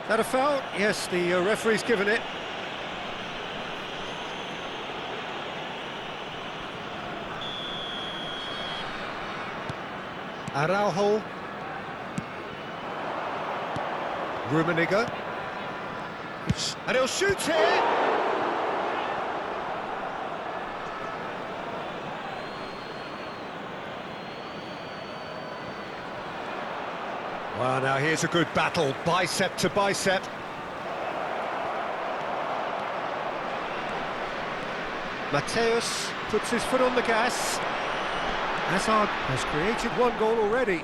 That a foul? Yes, the referee's given it. Araujo. Rummenigge. And he'll shoot here! Well, now here's a good battle, bicep to bicep. Mateus puts his foot on the gas. Hazard has created one goal already.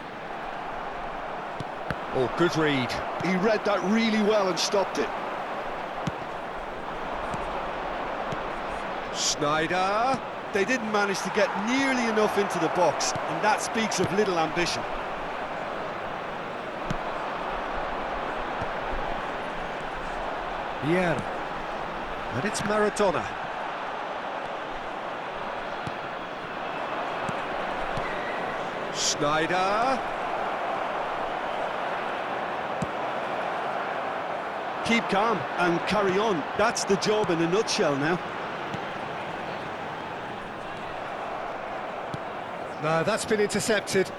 Oh, good read. He read that really well and stopped it. Schneider. They didn't manage to get nearly enough into the box, and that speaks of little ambition. Vieira. And it's Maradona. Schneider. Keep calm and carry on. That's the job in a nutshell now. No, that's been intercepted.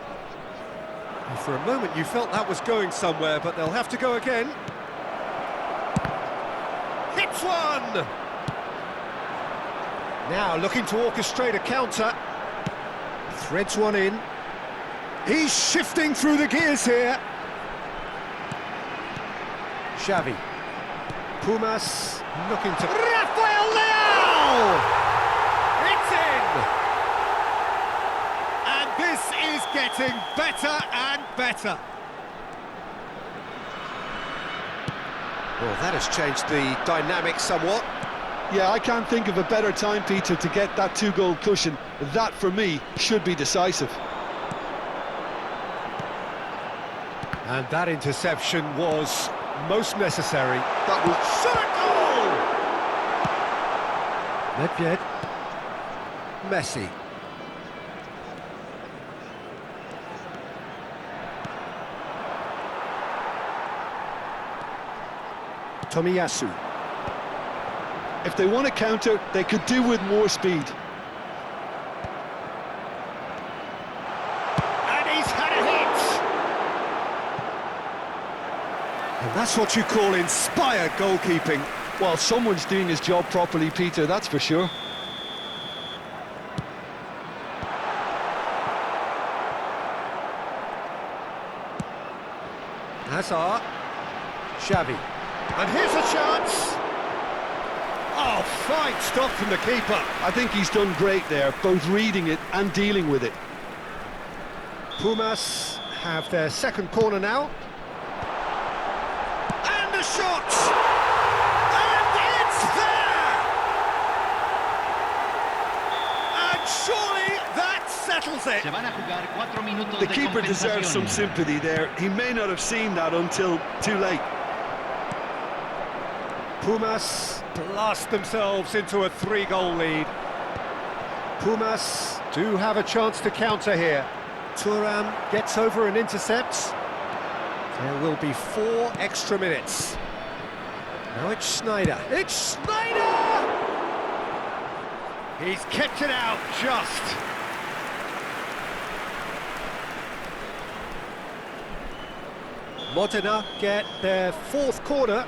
And for a moment you felt that was going somewhere, but they'll have to go again. Hits one! Now looking to orchestrate a counter. Threads one in. He's shifting through the gears here. Xavi. Pumas looking to... Rafael Leao! It's in! And this is getting better and better. Well, that has changed the dynamic somewhat. Yeah, I can't think of a better time, Peter, to get that two-goal cushion. That, for me, should be decisive. And that interception was most necessary. That was... Shot goal! Nedved. Messi. Tomiyasu. If they want to counter, they could do with more speed. And he's had a hit! And that's what you call inspired goalkeeping. Well, someone's doing his job properly, Peter, that's for sure. Hazard. Xavi. And here's a chance! Oh, fine stop from the keeper. I think he's done great there, both reading it and dealing with it. Pumas have their second corner now. And a shot! And it's there! And surely that settles it. The keeper deserves some sympathy there. He may not have seen that until too late. Pumas blast themselves into a 3-goal lead. Pumas do have a chance to counter here. Thuram gets over and intercepts. There will be 4 extra minutes. Now it's Schneider. It's Schneider! He's kept it out just. Modena get their 4th corner.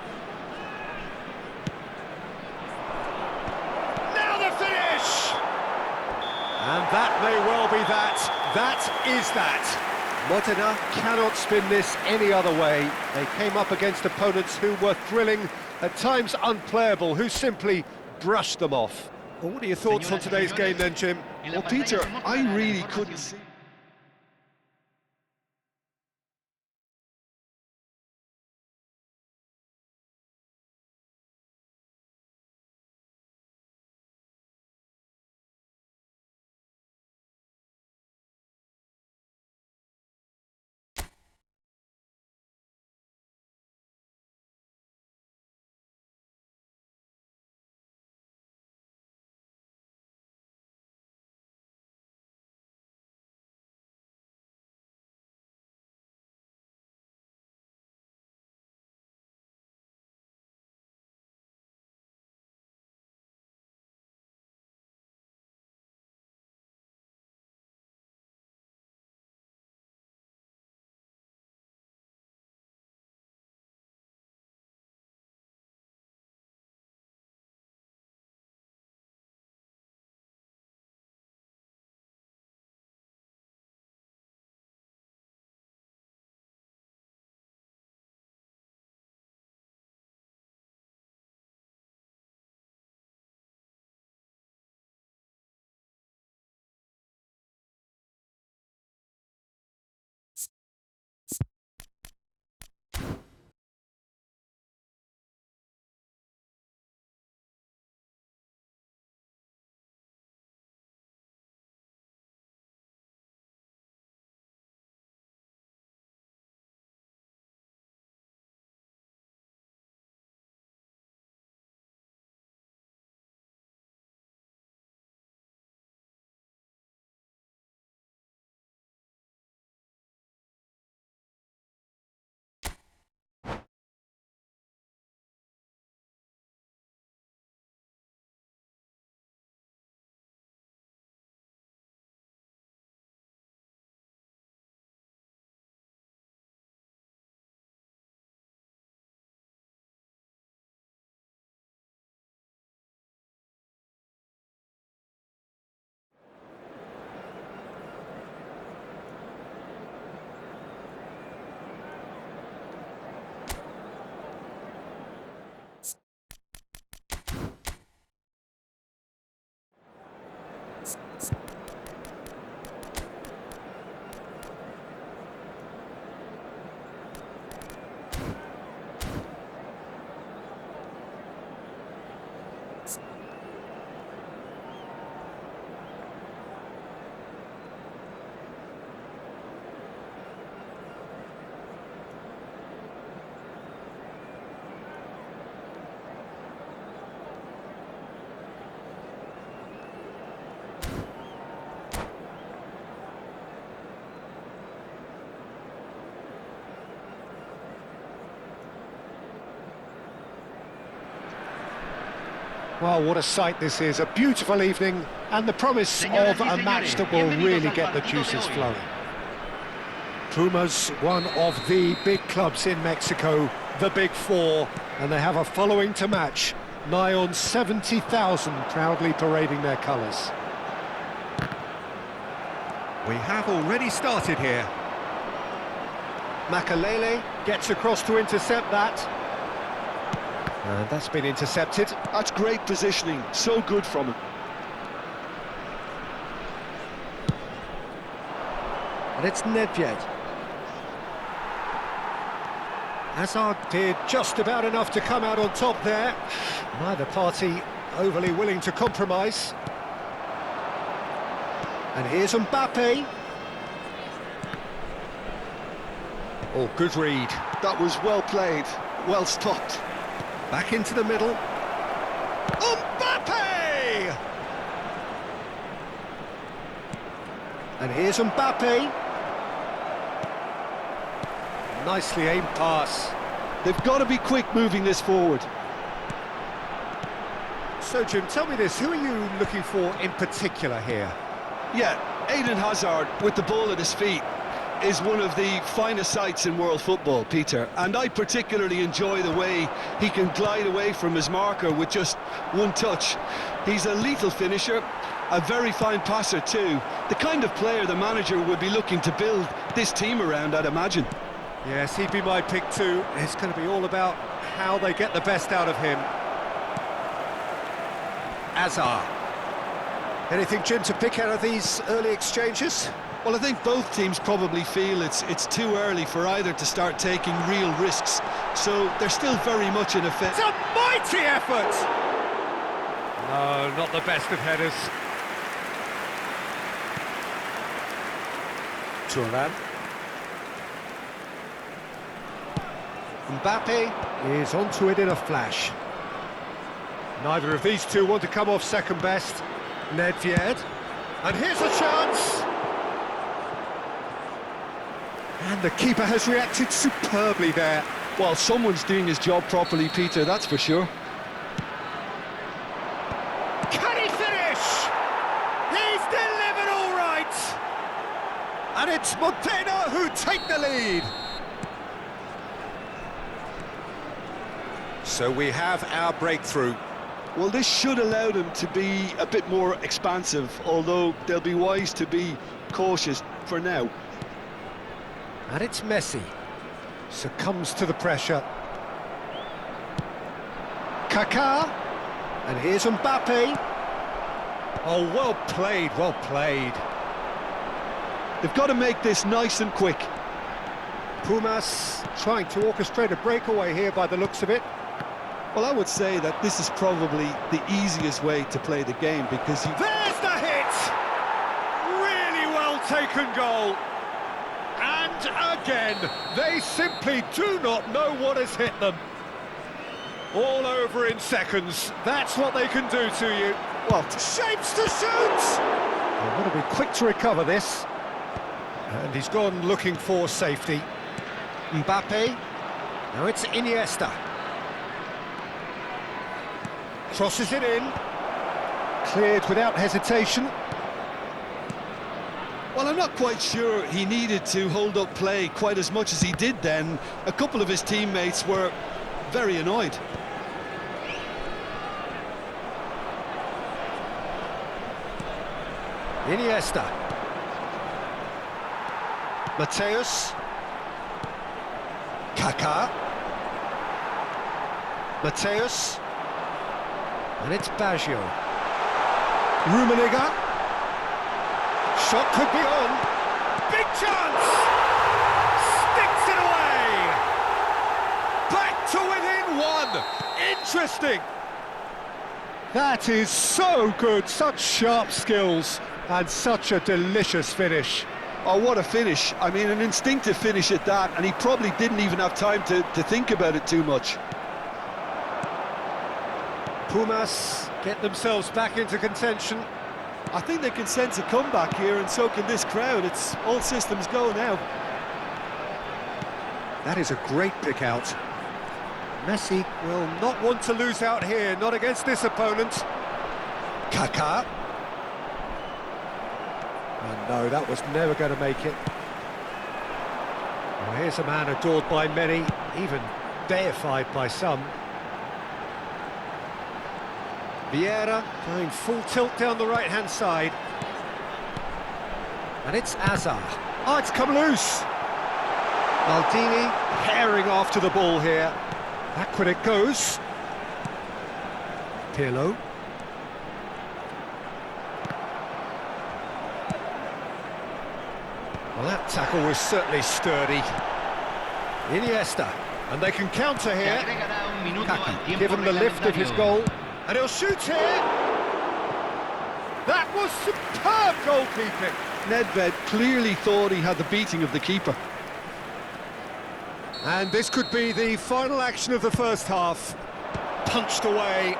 And that may well be that. That is that. Modena cannot spin this any other way. They came up against opponents who were thrilling, at times unplayable, who simply brushed them off. Well, what are your thoughts on today's game then, Jim? Well, Peter, I really couldn't see... Well, what a sight this is, a beautiful evening, and the promise of a match that will really get the juices flowing. Pumas, one of the big clubs in Mexico, the Big Four, and they have a following to match, nigh on 70,000 proudly parading their colours. We have already started here. Makalele gets across to intercept that. And that's been intercepted. That's great positioning, so good from him. And it's Nedved. Hazard did just about enough to come out on top there. Neither party overly willing to compromise. And here's Mbappe. Oh, good read. That was well played, well stopped. Back into the middle. Mbappe! And here's Mbappe. Nicely aimed pass. They've got to be quick moving this forward. So, Jim, tell me this, who are you looking for in particular here? Yeah, Eden Hazard, with the ball at his feet, is one of the finest sights in world football, Peter. And I particularly enjoy the way he can glide away from his marker with just one touch. He's a lethal finisher, a very fine passer too. The kind of player the manager would be looking to build this team around, I'd imagine. Yes, he'd be my pick too. It's going to be all about how they get the best out of him. Azar. Anything, Jim, to pick out of these early exchanges? Well, I think both teams probably feel it's too early for either to start taking real risks, so they're still very much in a fit. It's a mighty effort! No, not the best of headers. Turan. Mbappe is onto it in a flash. Neither of these two want to come off second best. Nedved. And here's a chance! And the keeper has reacted superbly there. Well, someone's doing his job properly, Peter, that's for sure. Can he finish? He's delivered all right! And it's Monteno who take the lead. So we have our breakthrough. Well, this should allow them to be a bit more expansive, although they'll be wise to be cautious for now. And it's Messi. Succumbs to the pressure. Kaká. And here's Mbappe. Oh, well played, well played. They've got to make this nice and quick. Pumas trying to orchestrate a breakaway here by the looks of it. Well, I would say that this is probably the easiest way to play the game because There's the hit! Really well taken goal. And again, they simply do not know what has hit them. All over in seconds. That's what they can do to you. Well, shapes to shoot! They've got to be quick to recover this. And he's gone looking for safety. Mbappe. Now it's Iniesta. Crosses it in. Cleared without hesitation. Well, I'm not quite sure he needed to hold up play quite as much as he did then. A couple of his teammates were very annoyed. Iniesta. Mateus. Kaká. Mateus. And it's Baggio. Rummenigge. Shot could be on. Big chance! Sticks it away! Back to within one! Interesting! That is so good, such sharp skills, and such a delicious finish. Oh, what a finish. I mean, an instinctive finish at that, and he probably didn't even have time to think about it too much. Pumas get themselves back into contention. I think they can sense a comeback here, and so can this crowd. It's all systems go now. That is a great pick out. Messi will not want to lose out here, not against this opponent. Kaká. And no, that was never going to make it. Well, here's a man adored by many, even deified by some. Vieira going full tilt down the right-hand side. And it's Azar. Oh, it's come loose. Maldini herring after the ball here. Back when it goes. Pirlo. Well, that tackle was certainly sturdy. Iniesta, and they can counter here. Kaká, give him the lift of his goal, and he'll shoot here. That was superb goalkeeping. Nedved clearly thought he had the beating of the keeper. And this could be the final action of the first half. Punched away.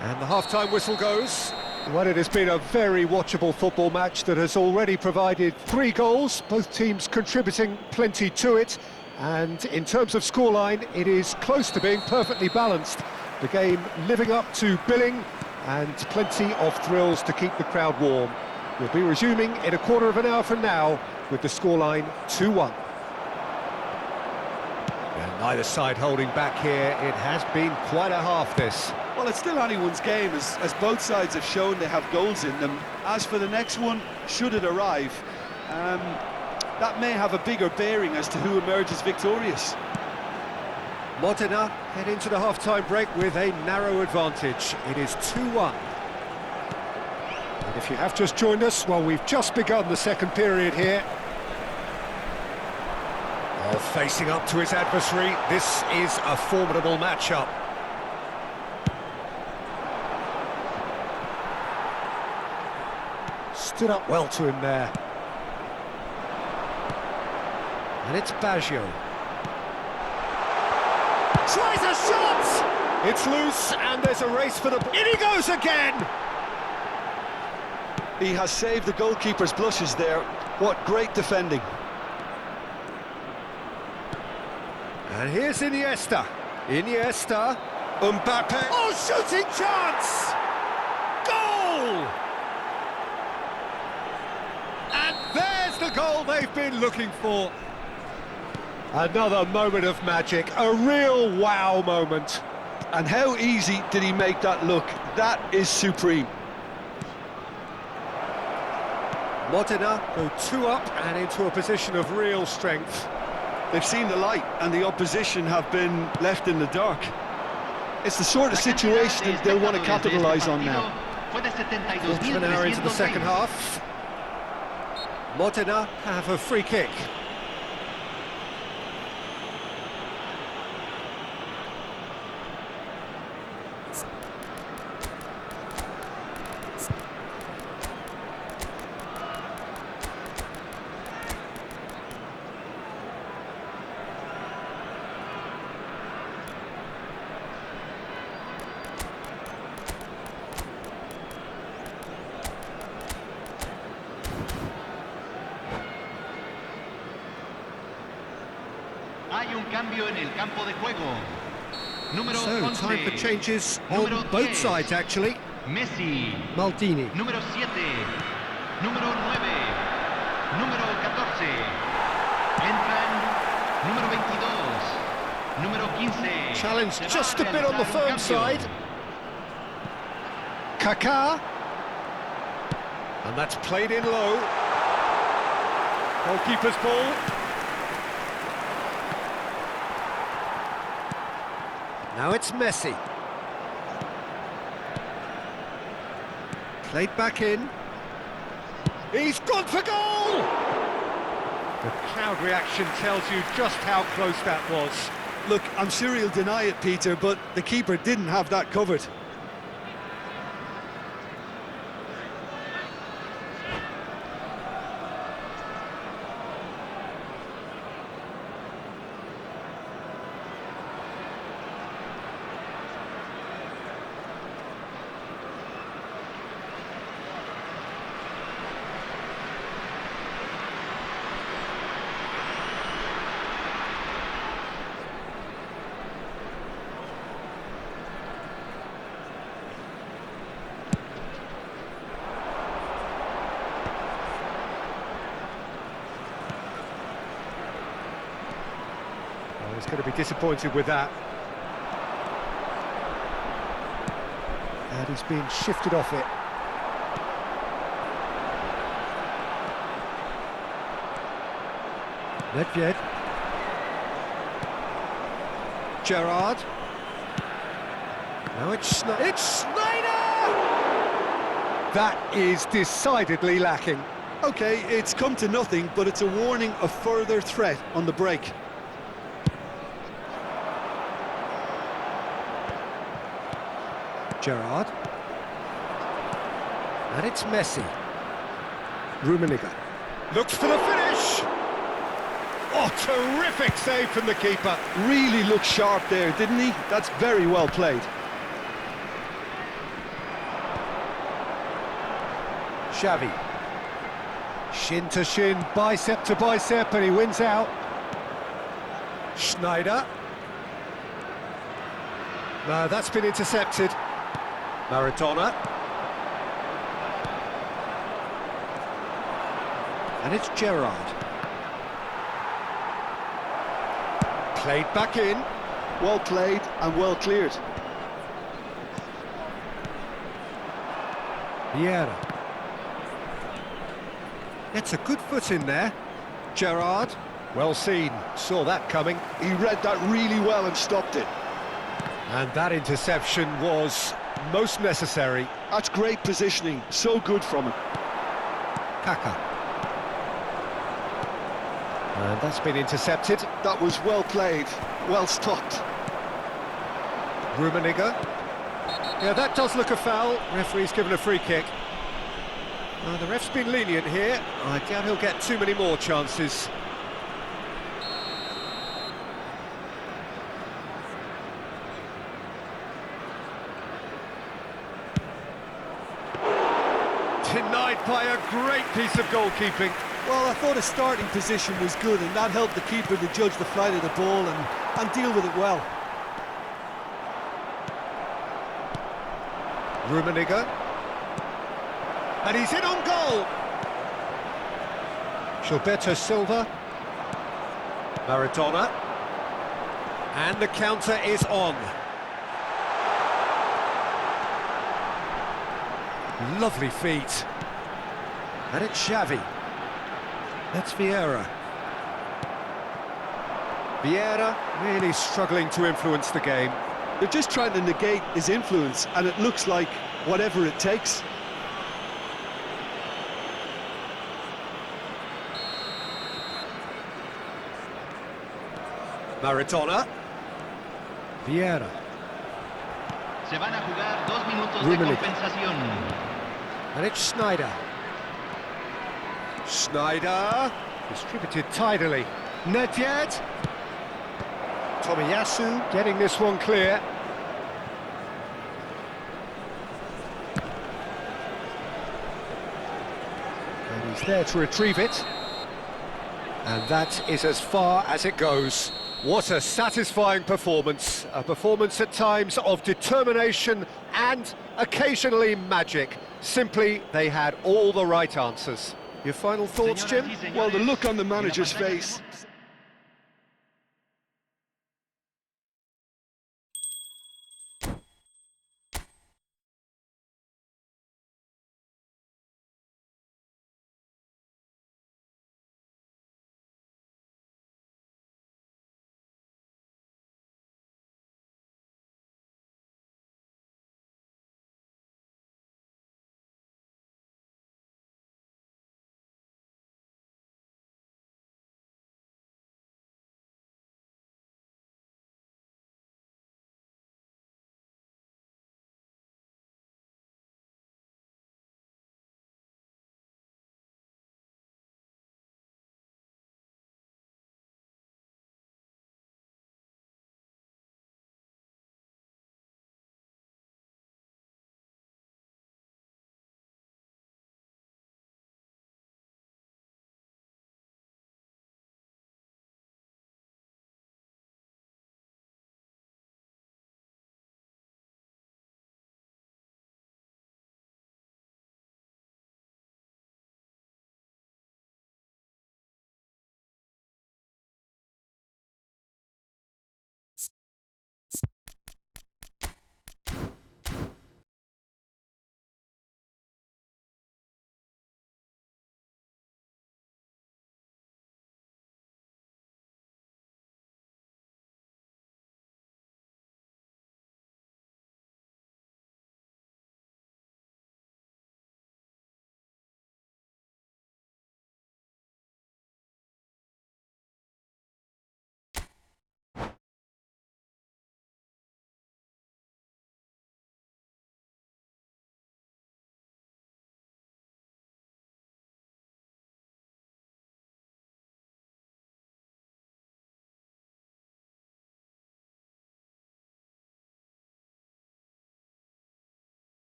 And the half-time whistle goes. Well, it has been a very watchable football match that has already provided 3 goals, both teams contributing plenty to it. And in terms of scoreline, it is close to being perfectly balanced. The game living up to billing and plenty of thrills to keep the crowd warm. We'll be resuming in a quarter of an hour from now with the scoreline 2-1. And neither side holding back here. It has been quite a half, this. Well, it's still anyone's game, as both sides have shown they have goals in them. As for the next one, should it arrive, that may have a bigger bearing as to who emerges victorious. Modena head into the half-time break with a narrow advantage. It is 2-1. And if you have just joined us, well, we've just begun the second period here. Well, facing up to his adversary, this is a formidable matchup. Stood up well to him there. And it's Baggio. Tries a shot! It's loose, and there's a race for the... In he goes again! He has saved the goalkeeper's blushes there. What great defending. And here's Iniesta. Iniesta. Mbappe. Oh, shooting chance! Goal! And there's the goal they've been looking for. Another moment of magic, a real wow moment. And how easy did he make that look? That is supreme. Modena go 2 up and into a position of real strength. They've seen the light and the opposition have been left in the dark. It's the sort of situation they'll want to capitalise on now. Quarter of an hour into the second half. Modena have a free kick. Hay un cambio en el campo de juego. Número So, 11. time for changes on Número both 10. sides, actually. Messi. Maldini. Número 7. Número 9. Número 14. Entran número 22. Número 15. Challenge Se va just a bit on the realizar un firm cambio. side. Kaká. And that's played in low. Goalkeeper's ball. Now it's Messi. Played back in. He's gone for goal! The crowd reaction tells you just how close that was. Look, I'm sure he'll deny it, Peter, but the keeper didn't have that covered. He's going to be disappointed with that. And he's been shifted off it. Nedved. Gerrard. Now it's Snyder! That is decidedly lacking. Okay, it's come to nothing, but it's a warning of further threat on the break. Gerrard. And it's Messi. Rummenigge. Looks for the finish! Oh, terrific save from the keeper. Really looked sharp there, didn't he? That's very well played. Xavi. Shin to shin, bicep to bicep, and he wins out. Schneider. No, that's been intercepted. Maradona. And it's Gerrard. Played back in. Well played and well cleared. Vieira. Gets a good foot in there. Gerrard. Well seen. Saw that coming. He read that really well and stopped it. And that interception was most necessary. That's great positioning. So good from him. Kaka. And that's been intercepted. That was well played. Well stopped. Rummenigge. Yeah, that does look a foul. Referee's given a free kick. The ref's been lenient here. I doubt he'll get too many more chances. Denied by a great piece of goalkeeping. Well, I thought his starting position was good, and that helped the keeper to judge the flight of the ball and deal with it well. Rummenigge. And he's in on goal. Gilberto Silva. Maradona. And the counter is on. Lovely feet. And it's Xavi. That's Vieira. Vieira really struggling to influence the game. They're just trying to negate his influence, and it looks like whatever it takes. Maradona. Vieira. Se van a jugar 2 minutos de Rummenigge. compensación. And it's Schneider. Schneider. Distributed tidily. Nedved. Tomiyasu getting this one clear. And he's there to retrieve it. And that is as far as it goes. What a satisfying performance. A performance at times of determination and occasionally magic. Simply, they had all the right answers. Your final thoughts, Jim? Well, the look on the manager's face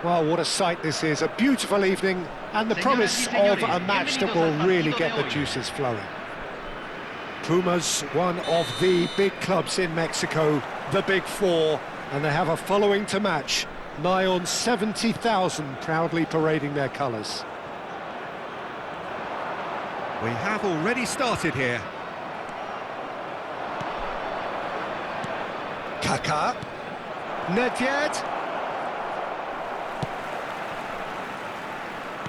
Well, what a sight this is, a beautiful evening, and the promise of a match that will really get the juices flowing. Pumas, one of the big clubs in Mexico, the Big Four, and they have a following to match, nigh on 70,000 proudly parading their colours. We have already started here. Kaká. Nedved.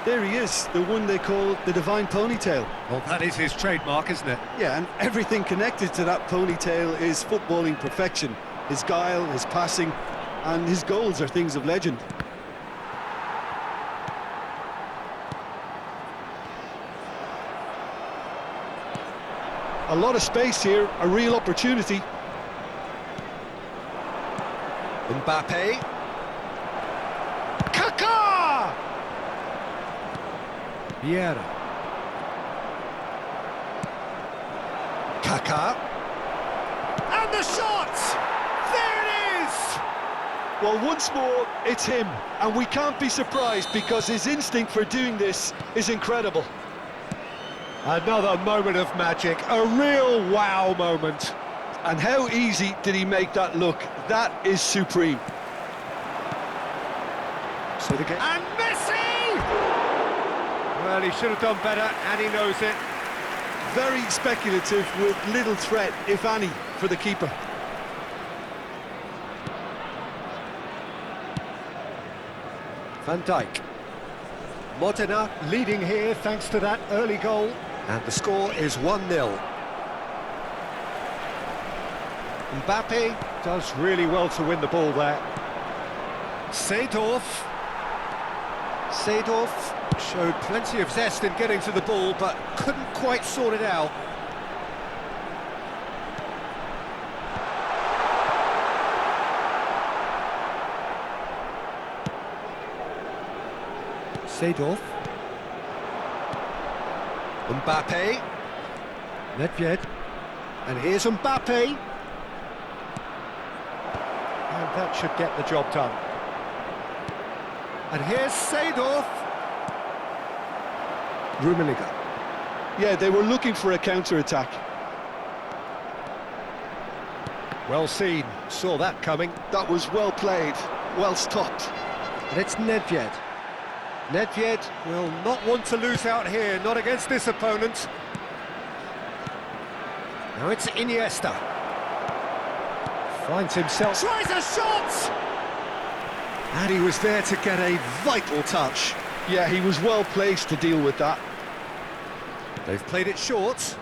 There he is, the one they call the Divine Ponytail. Well, that is his trademark, isn't it? Yeah, and everything connected to that ponytail is footballing perfection. His guile, his passing, and his goals are things of legend. A lot of space here, a real opportunity. Mbappe. Kaká! Vieira. Kaká. And the shot! There it is! Well, once more, it's him, and we can't be surprised because his instinct for doing this is incredible. Another moment of magic, a real wow moment. And how easy did he make that look? That is supreme. So the game. And Messi! Well, he should have done better, and he knows it. Very speculative with little threat, if any, for the keeper. Van Dijk. Modena leading here thanks to that early goal. And the score is 1-0. Mbappe does really well to win the ball there. Seedorf showed plenty of zest in getting to the ball, but couldn't quite sort it out. Seedorf. Mbappe. Nedved. And here's Mbappe. And that should get the job done. And here's Seedorf. Rummenigge. Yeah, they were looking for a counter-attack. Well seen, saw that coming. That was well played, well stopped. And it's Nedved. Nedved will not want to lose out here, not against this opponent. Now it's Iniesta. Finds himself... Tries a shot! And he was there to get a vital touch. Yeah, he was well placed to deal with that. They've played it short.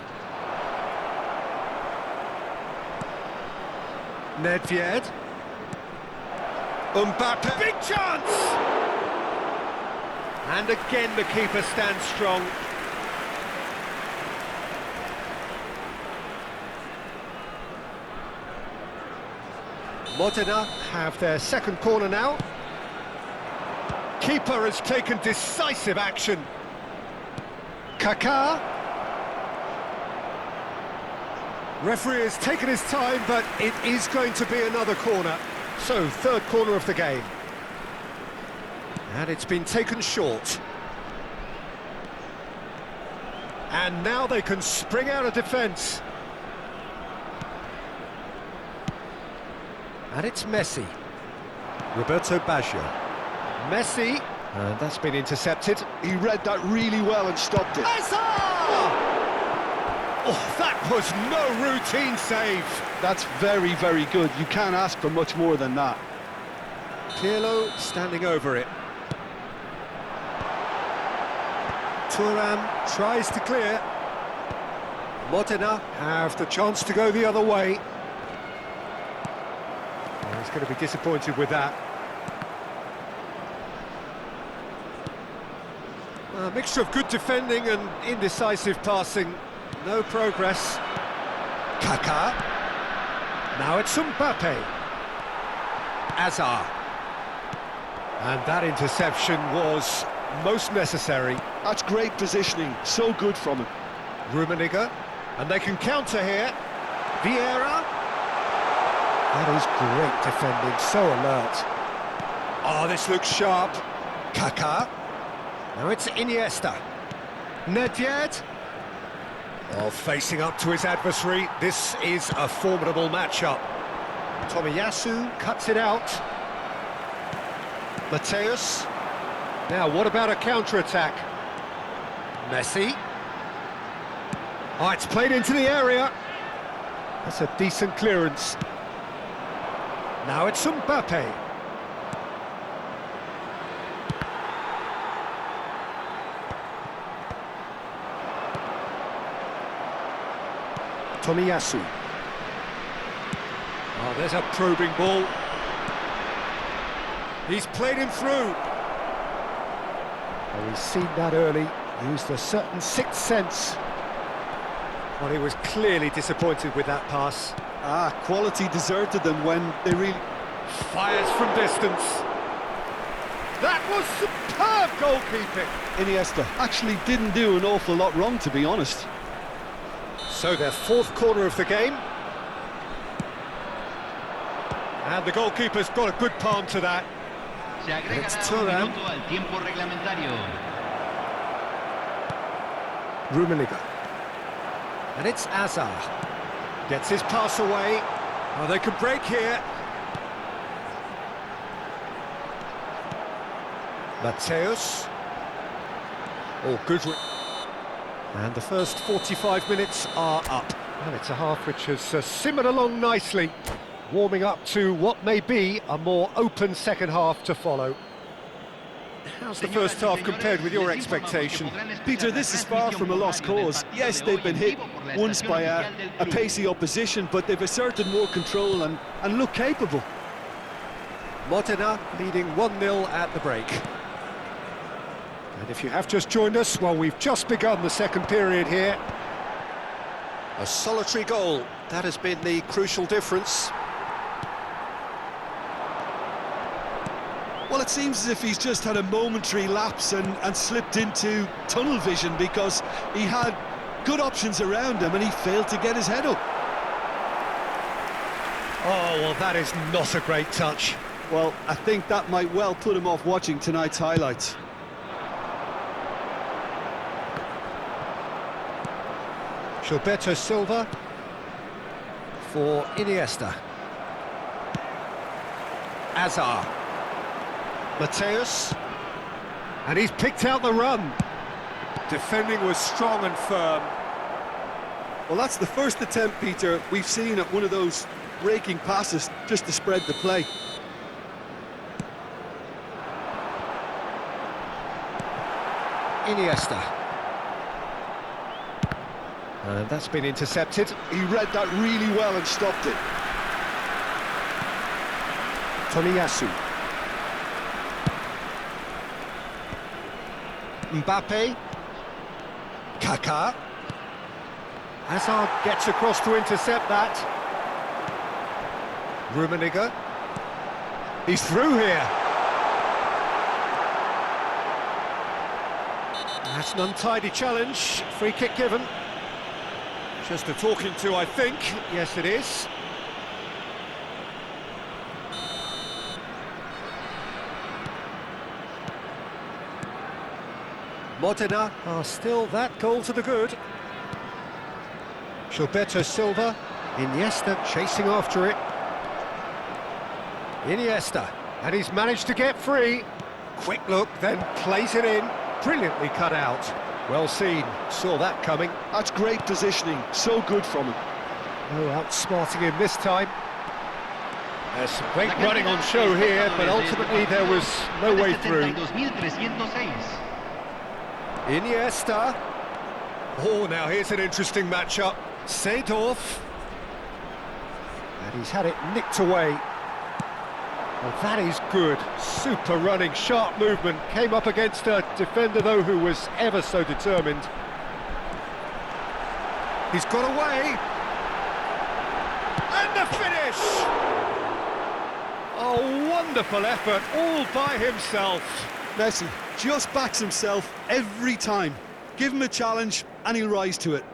Nedved. Mbappe. Big chance! And again the keeper stands strong. Modena have their second corner now. Keeper has taken decisive action. Kaká. Referee has taken his time, but it is going to be another corner. So, third corner of the game. And it's been taken short. And now they can spring out of defence. And it's Messi. Roberto Baggio. Messi. And that's been intercepted. He read that really well and stopped it. Oh, that was no routine save. That's very, very good. You can't ask for much more than that. Pirlo standing over it. Thuram tries to clear. Modena have the chance to go the other way. Oh, he's going to be disappointed with that. A mixture of good defending and indecisive passing. No progress. Kaká. Now it's Mbappe. Azar. And that interception was most necessary. That's great positioning, so good from him. Rummenigge, and they can counter here. Vieira. That is great defending, so alert. Oh, this looks sharp. Kaká. Now it's Iniesta. Nedved. Oh, facing up to his adversary. This is a formidable matchup. Tomiyasu cuts it out. Mateus. Now, what about a counter-attack? Messi. Oh, it's played into the area. That's a decent clearance. Now it's Mbappe. Tomiyasu. Oh, there's a probing ball. He's played him through. Oh, he's seen that early, used a certain sixth sense. Well, he was clearly disappointed with that pass. Quality deserted them when they really... Fires from distance. That was superb goalkeeping. Iniesta actually didn't do an awful lot wrong, to be honest. So their fourth quarter of the game. And the goalkeeper's got a good palm to that. Se agregará It's un Thuram. minuto al tiempo reglamentario. Rummenigge. And it's Azar. Gets his pass away. Oh, they could break here. Mateus. Oh, good. And the first 45 minutes are up. And it's a half which has simmered along nicely, warming up to what may be a more open second half to follow. How's the first half compared with your expectation? Peter, this is far from a lost cause. Yes, they've been hit once by a pacey opposition, but they've asserted more control and look capable. Modena leading 1-0 at the break. And if you have just joined us, well, we've just begun the second period here. A solitary goal, that has been the crucial difference. Well, it seems as if he's just had a momentary lapse and slipped into tunnel vision, because he had good options around him and he failed to get his head up. Oh, well, that is not a great touch. Well, I think that might well put him off watching tonight's highlights. Gilberto Silva for Iniesta. Azar. Mateus. And he's picked out the run. Defending was strong and firm. Well, that's the first attempt, Peter, we've seen at one of those breaking passes just to spread the play. Iniesta. And that's been intercepted. He read that really well and stopped it. Tomiyasu. Mbappe. Kaká. Hazard gets across to intercept that. Rummenigge. He's through here. That's an untidy challenge. Free kick given. Just a talking to, I think. Yes, it is. Modena are still that goal to the good. Gilberto Silva. Iniesta chasing after it. Iniesta. And he's managed to get free. Quick look, then plays it in. Brilliantly cut out. Well seen, saw that coming. That's great positioning, so good from him. No outsmarting him this time. There's some great running on show here, but ultimately there was no way through. Iniesta. Oh, now here's an interesting matchup. Seedorf. And he's had it nicked away. Well, that is good. Super running, sharp movement. Came up against a defender, though, who was ever so determined. He's got away. And the finish! A wonderful effort, all by himself. Messi just backs himself every time. Give him a challenge and he'll rise to it.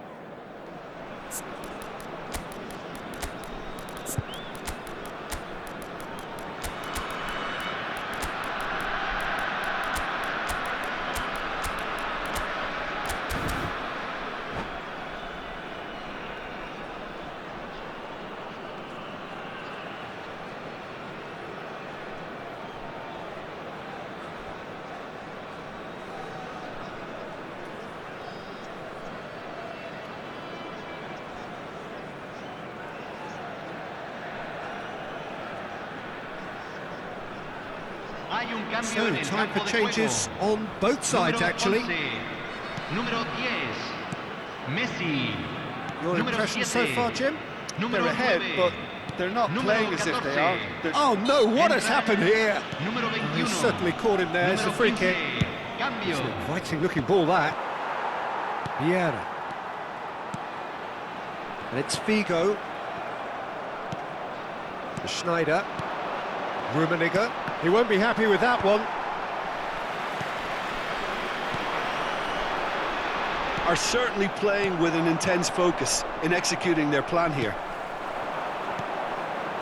Hay un cambio So, en el time campo for de changes juego. on both sides, Número actually. 11, número 10, Messi. Your Número impression so 7, far, Jim? número They're ahead, 9, but they're not número playing as if they are. 14. They're- Oh no, what has happened here? Número 21. He's certainly caught him there, it's a Número free 15, kick. Cambio. It's an inviting looking ball, that. Vieira. And it's Figo. Schneider. Rummenigge. He won't be happy with that one. are certainly playing with an intense focus in executing their plan here.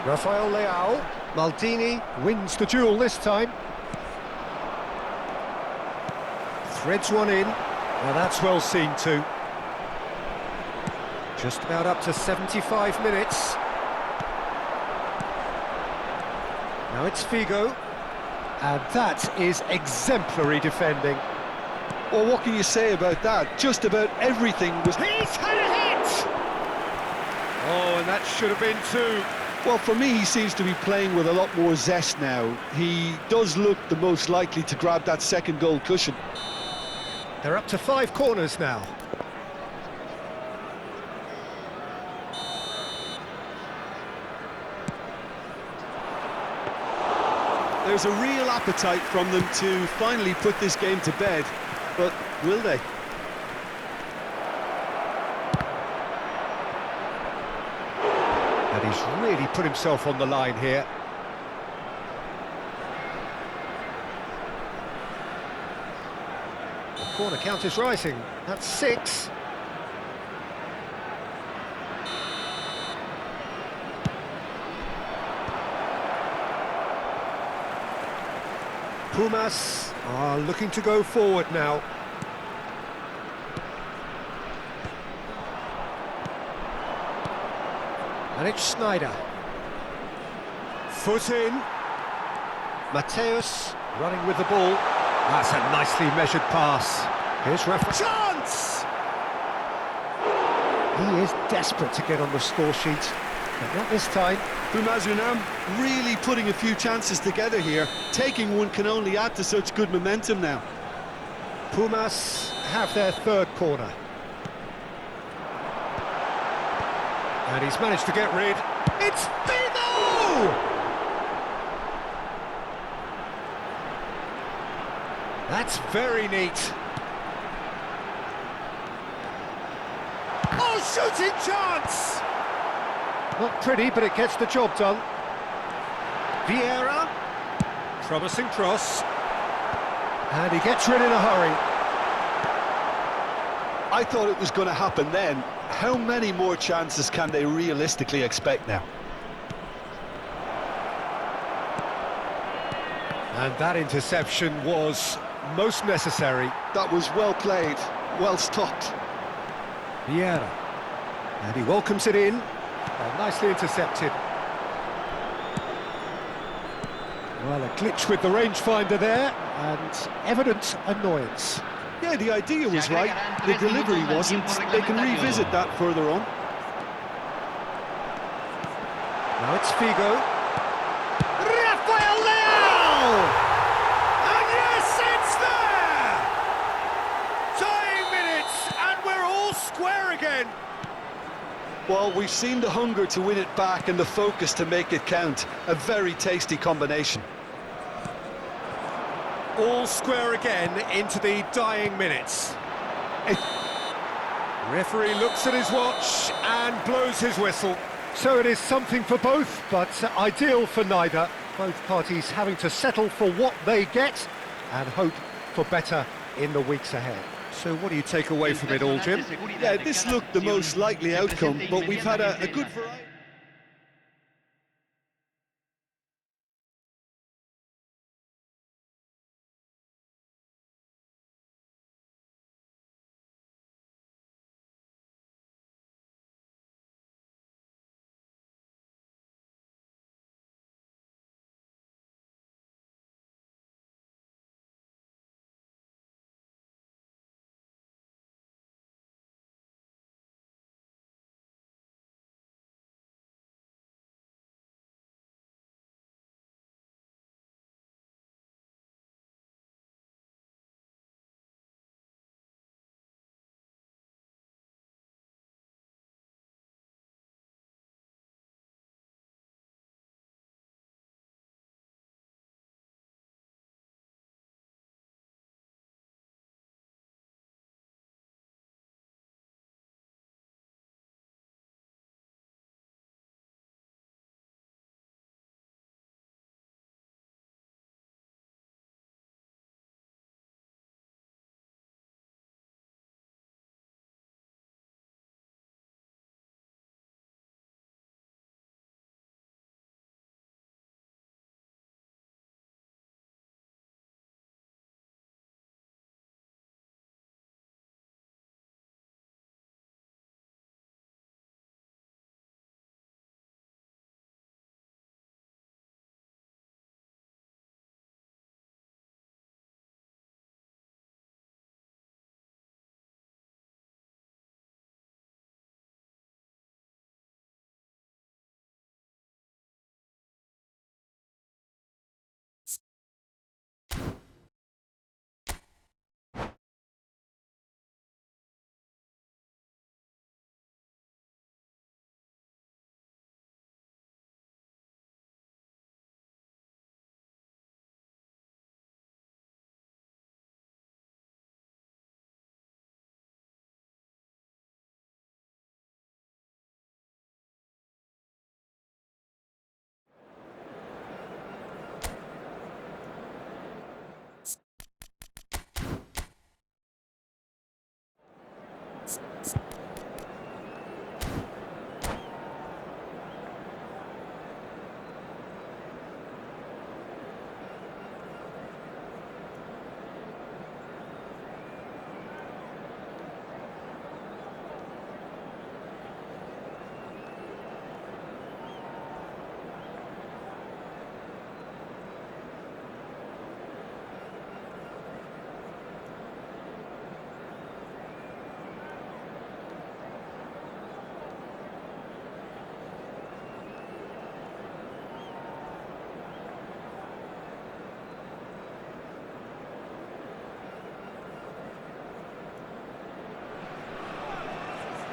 Rafael Leao. Maldini wins the duel this time. Threads one in. Now that's well seen too. Just about up to 75 minutes. Now it's Figo. And that is exemplary defending. Well, what can you say about that? Just about everything was... He's had a hit! Oh, and that should have been two. Well, for me, he seems to be playing with a lot more zest now. He does look the most likely to grab that second goal cushion. They're up to 5 corners now. There's a real appetite from them to finally put this game to bed, but will they? And he's really put himself on the line here. The corner count is rising. That's 6. Pumas are looking to go forward now. And it's Schneider. Foot in. Mateus running with the ball. That's a nicely measured pass. Here's Rafa. Chance! He is desperate to get on the score sheet, but not this time. Bumazunam really putting a few chances together here. Taking one can only add to such good momentum now. Pumas have their third corner. And he's managed to get rid. It's Figo! That's very neat. Oh, shooting chance! Not pretty, but it gets the job done. Vieira. Promising cross. And he gets rid in a hurry. I thought it was going to happen then. How many more chances can they realistically expect now? And that interception was most necessary. That was well played, well stopped. Vieira. And he welcomes it in. Nicely intercepted. Well, a glitch with the rangefinder there, and evident annoyance. Yeah, the idea was right, the delivery wasn't. They can revisit that further on. Now it's Figo. Rafael Leao! And yes, it's there! To again. Well, we've seen the hunger to win it back and the focus to make it count. A very tasty combination. All square again into the dying minutes. Referee looks at his watch and blows his whistle. So it is something for both, but ideal for neither. Both parties having to settle for what they get and hope for better in the weeks ahead. So what do you take away from it all, Jim? Yeah, this looked the most likely outcome, but we've had a good variety.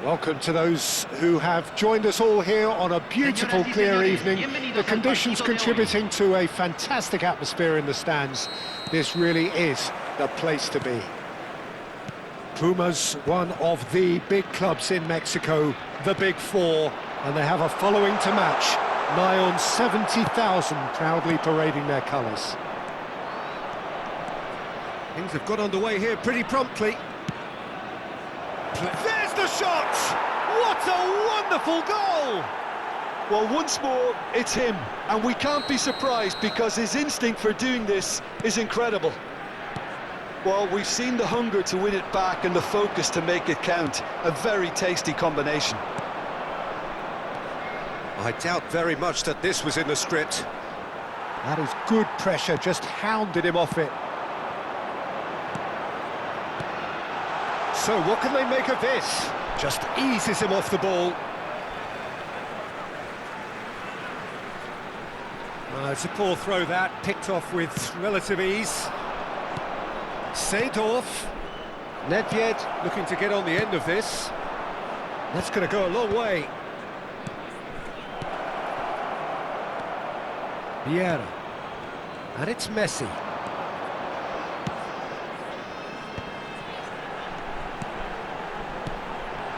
Welcome to those who have joined us all here on a beautiful, clear evening. The conditions contributing to a fantastic atmosphere in the stands. This really is the place to be. Pumas, one of the big clubs in Mexico, the Big Four, and they have a following to match. Nigh on 70,000 proudly parading their colours. Things have got underway here pretty promptly. There's the shot! What a wonderful goal! Well, once more, it's him, and we can't be surprised because his instinct for doing this is incredible. Well, we've seen the hunger to win it back and the focus to make it count. A very tasty combination. I doubt very much that this was in the script. That is good pressure, just hounded him off it. So what can they make of this? Just eases him off the ball. It's a poor throw that, picked off with relative ease. Seedorf. Nedved looking to get on the end of this. That's going to go a long way. Vieira. And it's Messi.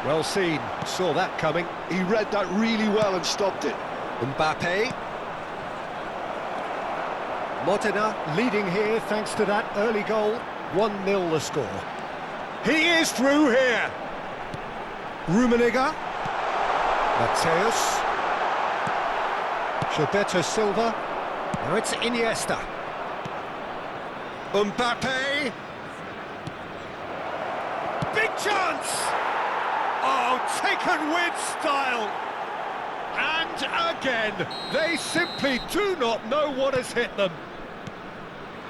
Well seen, saw that coming. He read that really well and stopped it. Mbappe. Modena leading here thanks to that early goal. 1-0 the score. He is through here. Rummenigge. Mateus. Gilberto Silva. Now it's Iniesta. Mbappe. Big chance! Oh, taken with style. And again, they simply do not know what has hit them.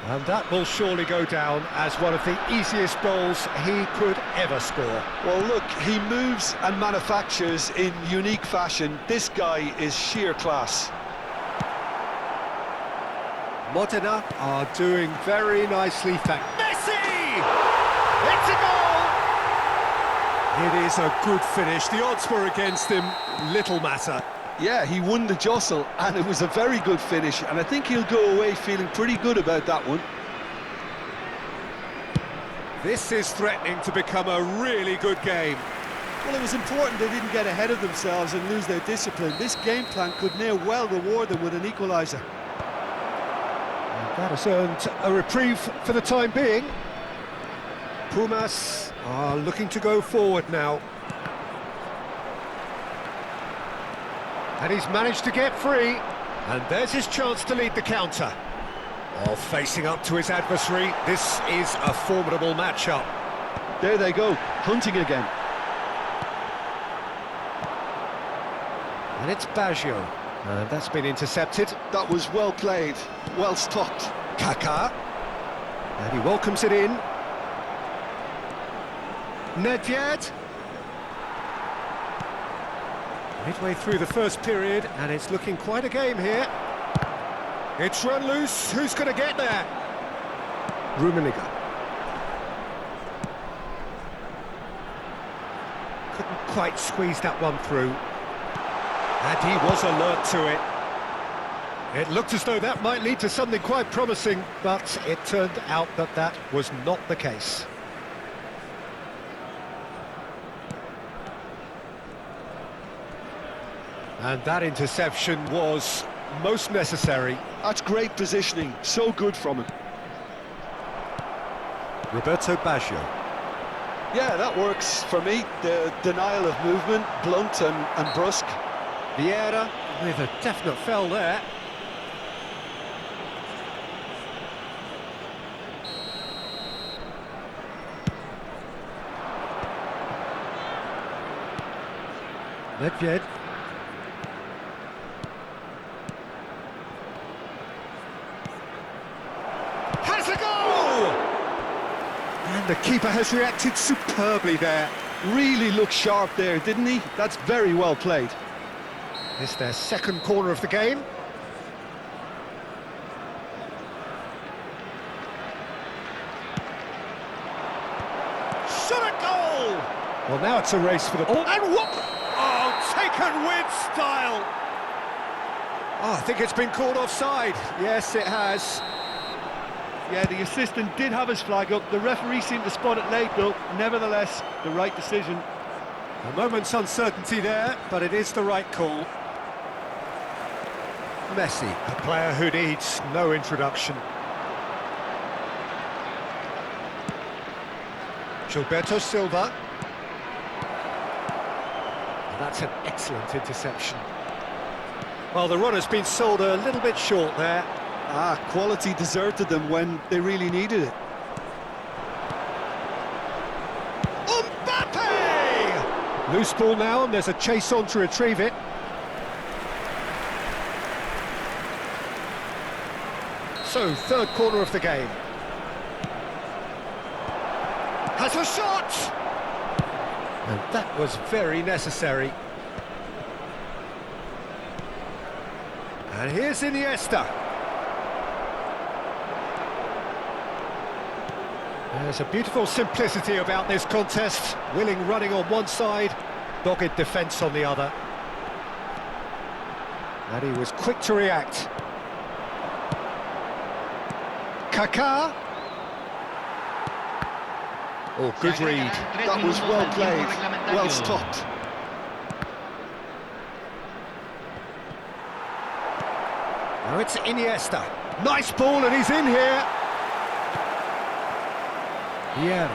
And that will surely go down as one of the easiest goals he could ever score. Well, look, he moves and manufactures in unique fashion. This guy is sheer class. Modena are doing very nicely, Messi! It's a goal! It is a good finish. The odds were against him, little matter. Yeah, he won the jostle, and it was a very good finish, and I think he'll go away feeling pretty good about that one. This is threatening to become a really good game. Well, it was important they didn't get ahead of themselves and lose their discipline. This game plan could now well reward them with an equaliser. That has earned a reprieve for the time being. Pumas are looking to go forward now. And he's managed to get free. And there's his chance to lead the counter. Oh, facing up to his adversary, this is a formidable matchup. There they go, hunting again. And it's Baggio. And that's been intercepted. That was well played, well stopped. Kaká. And he welcomes it in. Nedved. Midway through the first period, and it's looking quite a game here. It's run loose. Who's going to get there? Rummenigge. Couldn't quite squeeze that one through. And he was alert to it. It looked as though that might lead to something quite promising, but it turned out that that was not the case. And that interception was most necessary. That's great positioning, so good from him. Roberto Baggio. Yeah, that works for me. The denial of movement, blunt and brusque. Vieira with a definite foul there. Nedved. Has a goal! And the keeper has reacted superbly there. Really looked sharp there, didn't he? That's very well played. It's their second corner of the game. Shot a goal! Well, now it's a race for the ball. And what? Oh, taken with style! Oh, I think it's been called offside. Yes, it has. Yeah, the assistant did have his flag up. The referee seemed to spot it late, though. Nevertheless, the right decision. A moment's uncertainty there, but it is the right call. Messi, a player who needs no introduction. Gilberto Silva. And that's an excellent interception. Well, the run has been sold a little bit short there. Quality deserted them when they really needed it. Mbappe! Loose ball now, and there's a chase on to retrieve it. So, third corner of the game. Has a shot! And that was very necessary. And here's Iniesta. There's a beautiful simplicity about this contest. Willing running on one side, Dogged defence on the other. And he was quick to react. Kaká. Oh, good read. That was well played, well stopped. Now it's Iniesta. Nice ball, and he's in here. Yeah.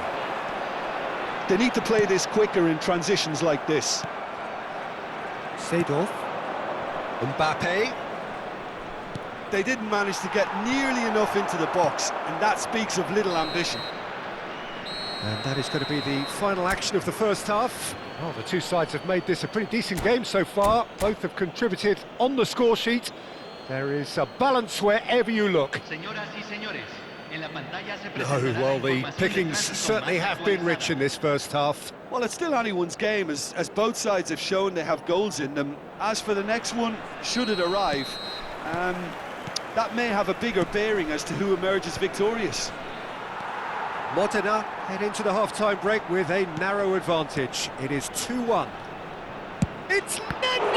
They need to play this quicker in transitions like this. Seedorf. Mbappe. They didn't manage to get nearly enough into the box, and that speaks of little ambition. And that is going to be the final action of the first half. Well, the two sides have made this a pretty decent game so far. Both have contributed on the score sheet. There is a balance wherever you look. Oh, well, the pickings certainly have been rich in this first half. Well, it's still anyone's game, as both sides have shown they have goals in them. As for the next one, should it arrive, that may have a bigger bearing as to who emerges victorious. Modena head into the half-time break with a narrow advantage. It is 2-1. It's net!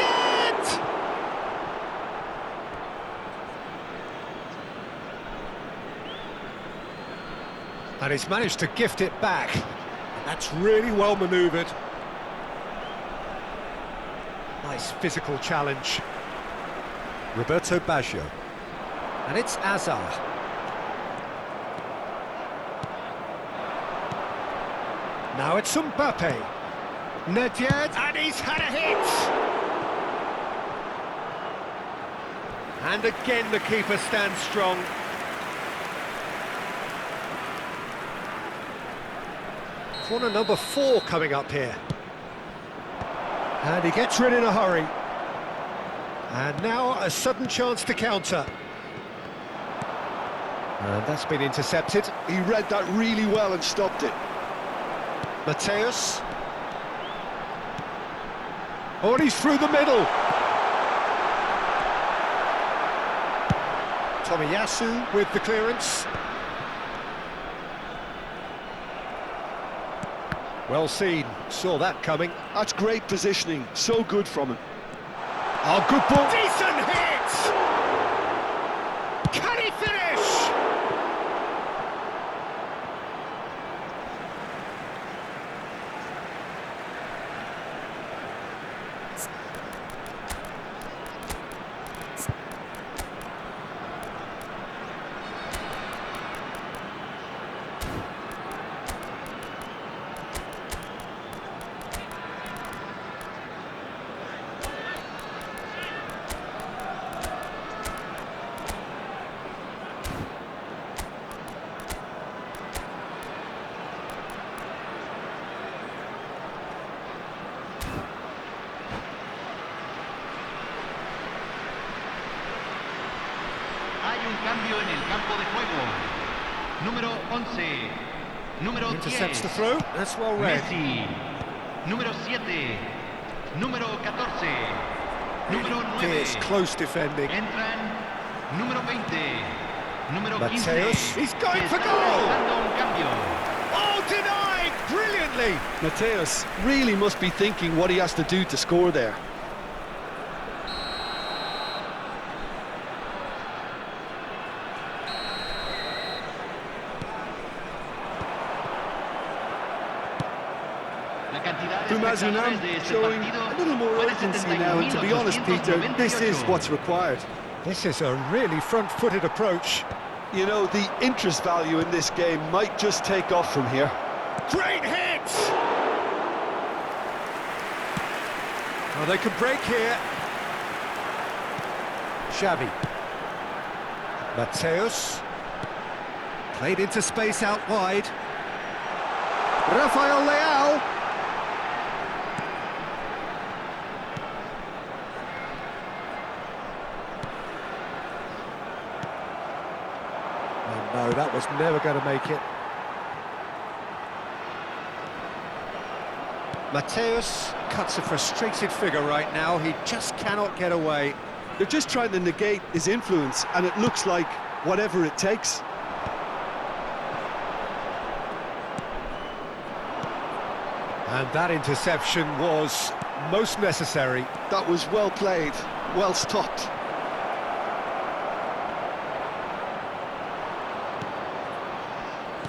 And he's managed to gift it back. And that's really well manoeuvred. Nice physical challenge. Roberto Baggio. And it's Hazard. Now it's Mbappe. Nedved, and he's had a hit! And again the keeper stands strong. Corner number 4 coming up here. And he gets rid in a hurry. And now a sudden chance to counter. And that's been intercepted. He read that really well and stopped it. Mateus. Oh, and he's through the middle. Tomiyasu with the clearance. Well seen, saw that coming. That's great positioning, so good from him. Oh, good ball. Decent hit! Can he finish? Hay un cambio en el campo de juego. Número 11. Número 10. Intercepts the throw. That's well read. Messi. Número 7. Número 14. Número 9. Fierce, close defending. Entran número 20. Número 15. Mateus, he's going Se for está goal! realizando un cambio. Oh, denied! Brilliantly! Mateus really must be thinking what he has to do to score there. Bumazunam showing a little more urgency now, and to be honest, Peter, this is what's required. This is a really front-footed approach. You know, the interest value in this game might just take off from here. Great hit! Oh, they can break here. Xavi. Mateus. Played into space out wide. Rafael Leao. Oh no, that was never going to make it. Mateus cuts a frustrated figure right now. He just cannot get away. They're just trying to negate his influence, and it looks like whatever it takes. And that interception was most necessary. That was well played, well stopped.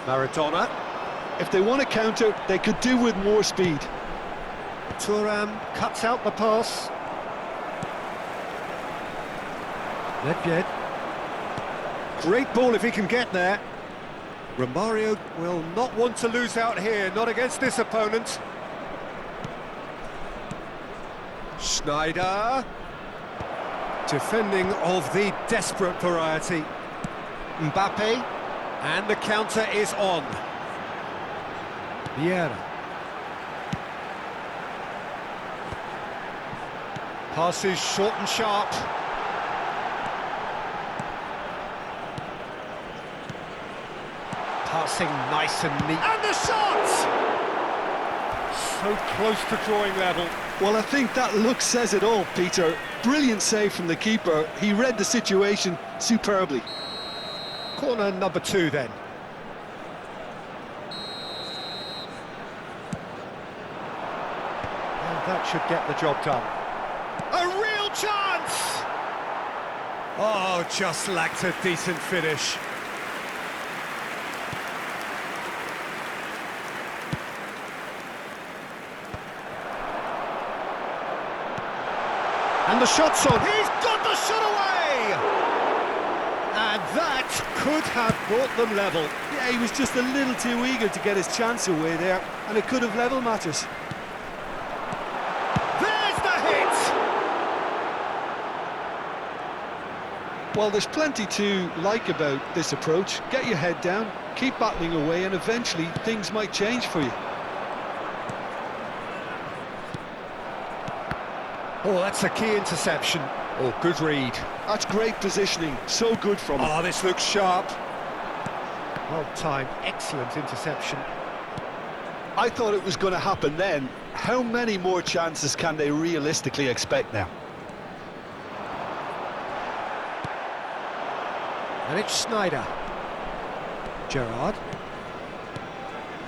Maradona. If they want to counter, they could do with more speed. Thuram cuts out the pass. Nedved. Great ball if he can get there. Romario will not want to lose out here, not against this opponent. Schneider. Defending of the desperate variety. Mbappe. And the counter is on. Vieira. Passes short and sharp. Passing nice and neat. And the shot! So close to drawing level. Well, I think that look says it all, Peter. Brilliant save from the keeper. He read the situation superbly. Corner number 2 then. And that should get the job done. A real chance! Oh, just lacked a decent finish. And the shot's on. He's got the shot away! And that could have brought them level. Yeah, he was just a little too eager to get his chance away there, and it could have level matters. There's the hit! Well, there's plenty to like about this approach. Get your head down, keep battling away, and eventually things might change for you. Oh, that's a key interception. Oh, good read. That's great positioning, so good from him. Oh, this looks sharp. Well timed, excellent interception. I thought it was going to happen then. How many more chances can they realistically expect now? And it's Schneider. Gerrard.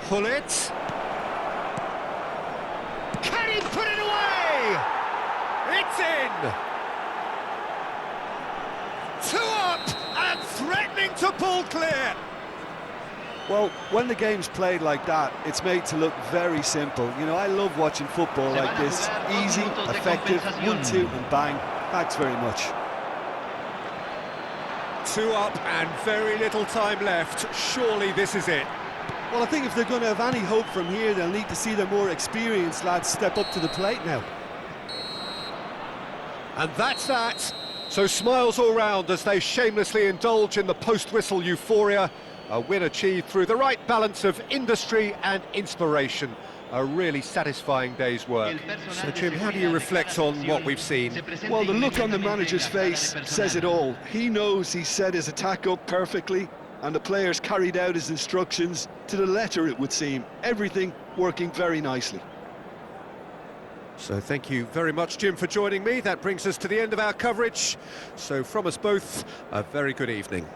Hullet. Can he put it away? It's in! 2 up and threatening to pull clear. Well, when the game's played like that, it's made to look very simple. You know, I love watching football like this. Easy, effective, 1-2 and bang. Thanks very much. 2 up and very little time left. Surely this is it. Well, I think if they're going to have any hope from here, they'll need to see their more experienced lads step up to the plate now. And that's that. So smiles all round as they shamelessly indulge in the post-whistle euphoria. A win achieved through the right balance of industry and inspiration. A really satisfying day's work. So, Jim, how do you reflect on what we've seen? Well, the look on the manager's face says it all. He knows he set his attack up perfectly, and the players carried out his instructions to the letter, it would seem. Everything working very nicely. So thank you very much, Jim, for joining me. That brings us to the end of our coverage. So from us both, a very good evening.